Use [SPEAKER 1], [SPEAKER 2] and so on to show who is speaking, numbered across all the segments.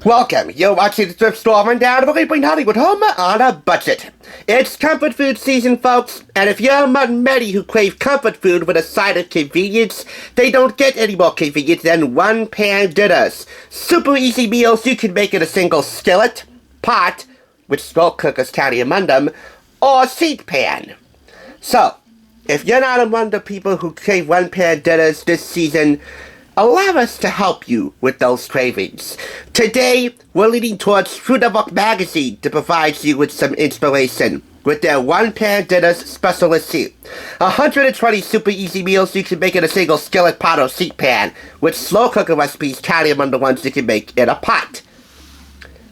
[SPEAKER 1] Welcome. You're watching the Thrift Store Rundown, where we bring Hollywood home on a budget. It's comfort food season, folks, and if you're among many who crave comfort food with a side of convenience, they don't get any more convenient than one-pan dinners. Super easy meals you can make in a single skillet, pot, which slow cookers carry among them, or seed pan. So, if you're not among the people who crave one-pan dinners this season, allow us to help you with those cravings. Today, we're leading towards Food Network Magazine to provide you with some inspiration with their one-pan dinners specialty. 120 super easy meals you can make in a single skillet, pot, or seed pan, with slow cooker recipes carry among the ones you can make in a pot.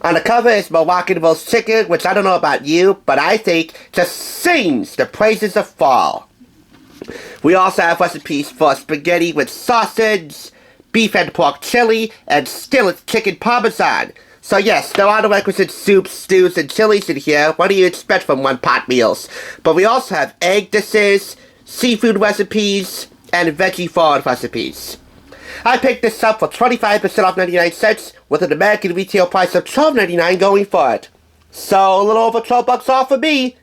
[SPEAKER 1] On the cover is Milwaukee roast chicken, which I don't know about you, but I think just sings the praises of fall. We also have recipes for spaghetti with sausage, beef and pork chili, and skillet chicken parmesan. So yes, there are the requisite soups, stews, and chilies in here. What do you expect from one-pot meals? But we also have egg dishes, seafood recipes, and veggie-forward recipes. I picked this up for 25% off 99 cents, with an American retail price of $12.99 going for it. So a little over $12 off for me.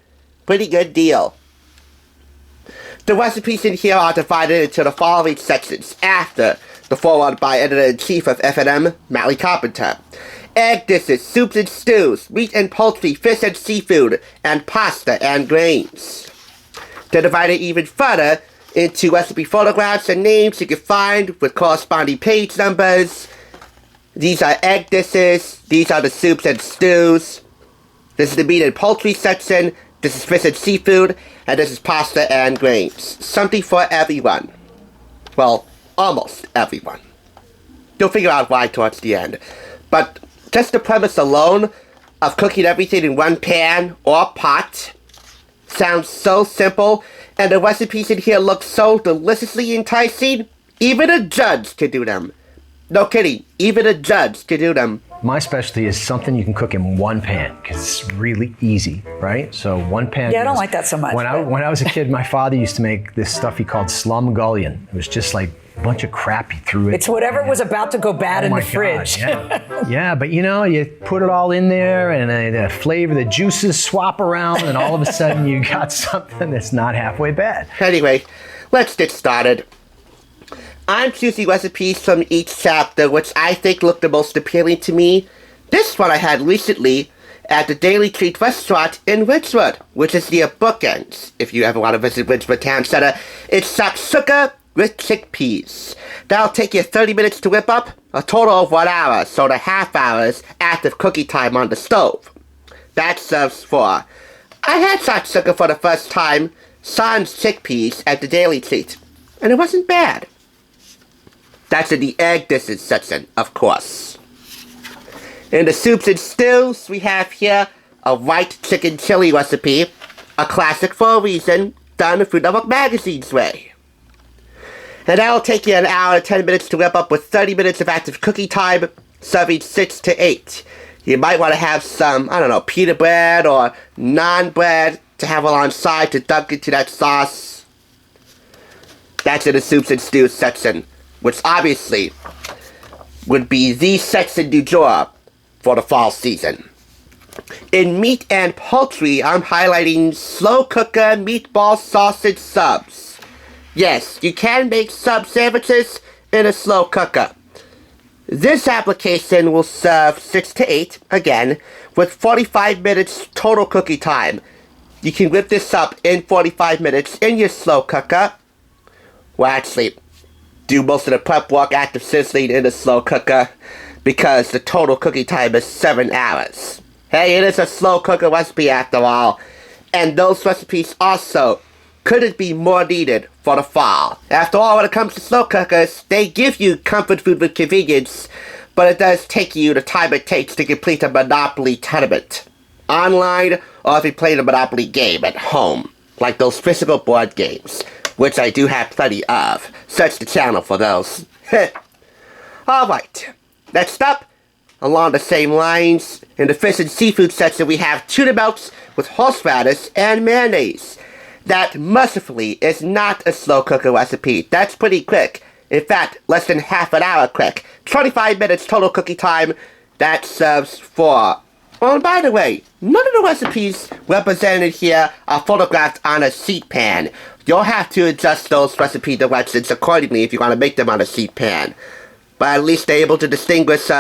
[SPEAKER 1] Pretty good deal. The recipes in here are divided into the following sections after the foreword by Editor-in-Chief of F&M, Mally Carpenter. Egg dishes, soups and stews, meat and poultry, fish and seafood, and pasta and grains. They're divided even further into recipe photographs and names you can find with corresponding page numbers. These are egg dishes, these are the soups and stews. This is the meat and poultry section. This is fish and seafood, and this is pasta and grains. Something for everyone. Well, almost everyone. You'll figure out why towards the end. But just the premise alone of cooking everything in one pan or pot sounds so simple, and the recipes in here look so deliciously enticing, even a judge could do them. No kidding, even a judge could do them.
[SPEAKER 2] My specialty is something you can cook in one pan because it's really easy, right? So one pan.
[SPEAKER 3] Yeah, I don't like that so much.
[SPEAKER 2] When I was a kid, my father used to make this stuff he called slumgullion. It was just like a bunch of crap he threw in.
[SPEAKER 3] It's whatever was about to go bad in the fridge.
[SPEAKER 2] Yeah, but you put it all in there and the flavor, the juices swap around, and all of a sudden you got something that's not halfway bad.
[SPEAKER 1] Anyway, let's get started. I'm choosing recipes from each chapter which I think look the most appealing to me. This one I had recently at the Daily Treat restaurant in Ridgewood, which is near Bookends, if you ever want to visit Ridgewood Town Center. It's shakshuka with chickpeas. That'll take you 30 minutes to whip up, a total of 1 hour, so the half hour's active cooking time on the stove. That serves for. I had shakshuka for the first time, sans chickpeas, at the Daily Treat, and it wasn't bad. That's in the egg dishes section, of course. In the soups and stews, we have here a white chicken chili recipe, a classic for a reason, done the Food Network Magazine's way. And that'll take you 1 hour and 10 minutes to whip up with 30 minutes of active cooking time, serving 6 to 8. You might want to have some, pita bread or naan bread to have alongside to dunk into that sauce. That's in the soups and stews section, which obviously would be the section du jour for the fall season. In meat and poultry, I'm highlighting slow cooker meatball sausage subs. Yes, you can make sub sandwiches in a slow cooker. This application will serve 6 to 8, again, with 45 minutes total cooking time. You can whip this up in 45 minutes in your slow cooker. Well, actually, do most of the prep work active sizzling in a slow cooker because the total cooking time is 7 hours. Hey, it is a slow cooker recipe after all, and those recipes also couldn't be more needed for the fall. After all, when it comes to slow cookers, they give you comfort food with convenience, but it does take you the time it takes to complete a Monopoly tournament. Online, or if you play the Monopoly game at home, like those physical board games, which I do have plenty of. Search the channel for those. Alright, next up, along the same lines, in the fish and seafood section we have tuna melts with horseradish and mayonnaise. That, mercifully, is not a slow cooker recipe. That's pretty quick. In fact, less than half an hour quick. 25 minutes total cooking time, that serves for. Oh, and by the way, none of the recipes represented here are photographed on a sheet pan. You'll have to adjust those recipe directions accordingly if you want to make them on a sheet pan. But at least they're able to distinguish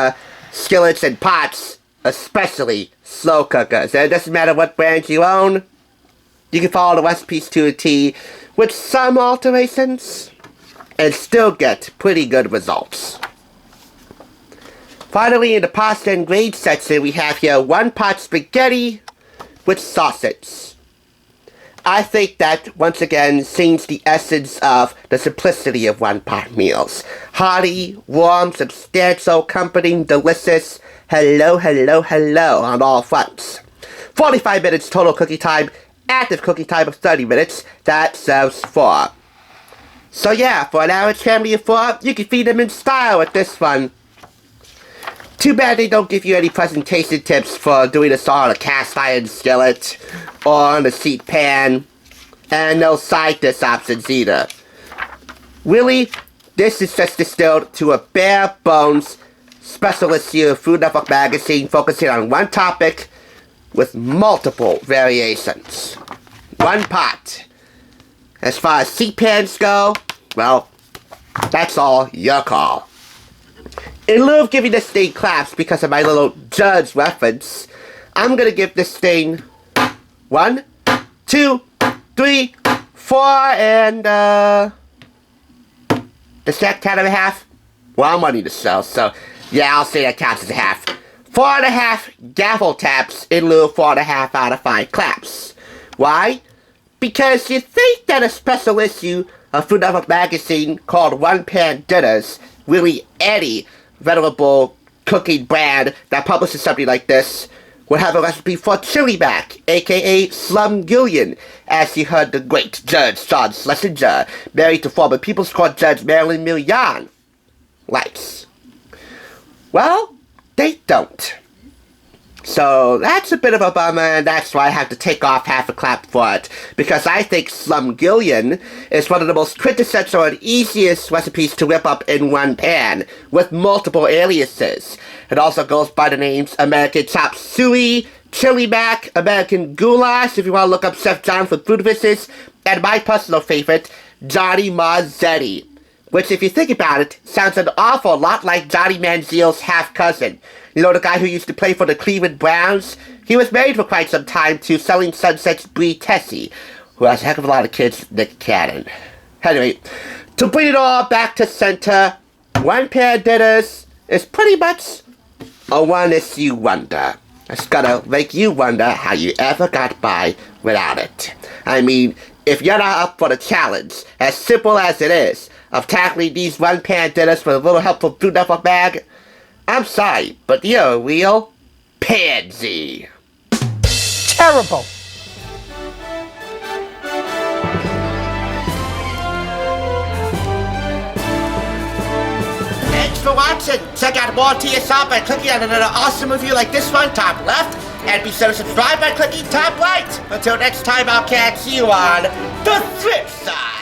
[SPEAKER 1] skillets and pots, especially slow cookers. And it doesn't matter what brand you own, you can follow the recipes to a T with some alterations and still get pretty good results. Finally, in the pasta and grain section, we have here one-pot spaghetti with sausage. I think that, once again, sings the essence of the simplicity of one-pot meals. Hearty, warm, substantial, comforting, delicious. Hello, hello, hello on all fronts. 45 minutes total cooking time, active cooking time of 30 minutes. That serves 4. So yeah, for an average family of 4, you can feed them in style with this one. Too bad they don't give you any presentation tips for doing this on a cast iron skillet or on a sheet pan, and no side dish options either. Really, this is just distilled to a bare bones special issue of Food Network magazine focusing on one topic with multiple variations. One pot. As far as sheet pans go, well, that's all your call. In lieu of giving this thing claps because of my little judge reference, I'm gonna give this thing 1, 2, 3, 4, and does that count as a half? Well, I'm running the show, so yeah, I'll say that counts as a half. 4.5 gavel taps in lieu of 4.5 out of 5 claps. Why? Because you think that a special issue of Food Network magazine called One Pan Dinners, really any venerable cooking brand that publishes something like this, would have a recipe for chili mac, aka slumgullion, as you heard the great Judge John Schlesinger, married to former People's Court Judge Marilyn Milian, likes. Well, they don't. So that's a bit of a bummer, and that's why I have to take off half a clap for it, because I think slumgullion is one of the most quintessential and easiest recipes to whip up in one pan, with multiple aliases. It also goes by the names American Chop Suey, Chili Mac, American Goulash, if you want to look up Chef John for food visits, and my personal favorite, Johnny Mazzetti, which, if you think about it, sounds an awful lot like Johnny Manziel's half-cousin. You know, the guy who used to play for the Cleveland Browns? He was married for quite some time to Selling Sunset's Bree Tessie, who has a heck of a lot of kids, Nick Cannon. Anyway, to bring it all back to center, One Pan Dinners is pretty much a one-issue wonder. It's gonna make you wonder how you ever got by without it. I mean, if you're not up for the challenge, as simple as it is, of tackling these one-pan dinners with a little help from Food Network mag, I'm sorry, but you're a real pansy.
[SPEAKER 3] Terrible.
[SPEAKER 1] Thanks for watching. Check out more TSR by clicking on another awesome review like this one, top left, and be sure to subscribe by clicking top right. Until next time, I'll catch you on the Thrift Side.